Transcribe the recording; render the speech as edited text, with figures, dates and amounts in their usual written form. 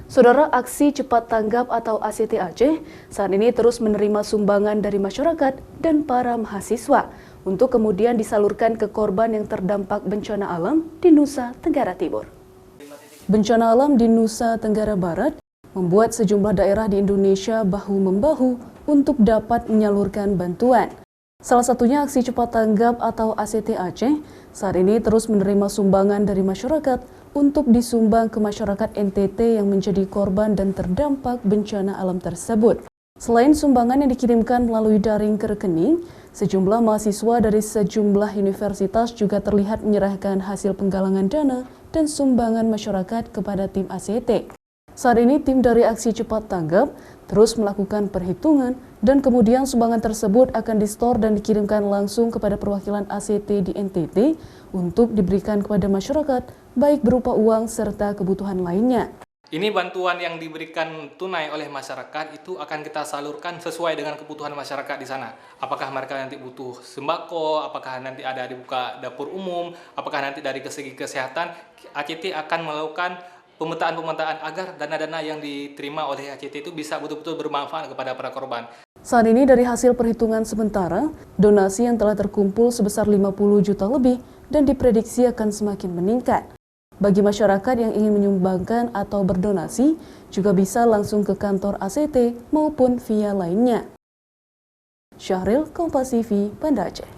Saudara, aksi cepat tanggap atau ACT Aceh saat ini terus menerima sumbangan dari masyarakat dan para mahasiswa untuk kemudian disalurkan ke korban yang terdampak bencana alam di Nusa Tenggara Timur. Bencana alam di Nusa Tenggara Barat membuat sejumlah daerah di Indonesia bahu-membahu untuk dapat menyalurkan bantuan. Salah satunya aksi cepat tanggap atau ACT Aceh saat ini terus menerima sumbangan dari masyarakat untuk disumbang ke masyarakat NTT yang menjadi korban dan terdampak bencana alam tersebut. Selain sumbangan yang dikirimkan melalui daring ke rekening, sejumlah mahasiswa dari sejumlah universitas juga terlihat menyerahkan hasil penggalangan dana dan sumbangan masyarakat kepada tim ACT. Saat ini tim dari aksi cepat tanggap terus melakukan perhitungan dan kemudian sumbangan tersebut akan distor dan dikirimkan langsung kepada perwakilan ACT di NTT untuk diberikan kepada masyarakat baik berupa uang serta kebutuhan lainnya. Ini bantuan yang diberikan tunai oleh masyarakat itu akan kita salurkan sesuai dengan kebutuhan masyarakat di sana. Apakah mereka nanti butuh sembako, apakah nanti ada dibuka dapur umum, apakah nanti dari segi kesehatan, ACT akan melakukan pemetaan agar dana-dana yang diterima oleh ACT itu bisa betul-betul bermanfaat kepada para korban. Saat ini dari hasil perhitungan sementara, donasi yang telah terkumpul sebesar 50 juta lebih dan diprediksi akan semakin meningkat. Bagi masyarakat yang ingin menyumbangkan atau berdonasi, juga bisa langsung ke kantor ACT maupun via lainnya. Syahril, Kompas TV, Banda Aceh.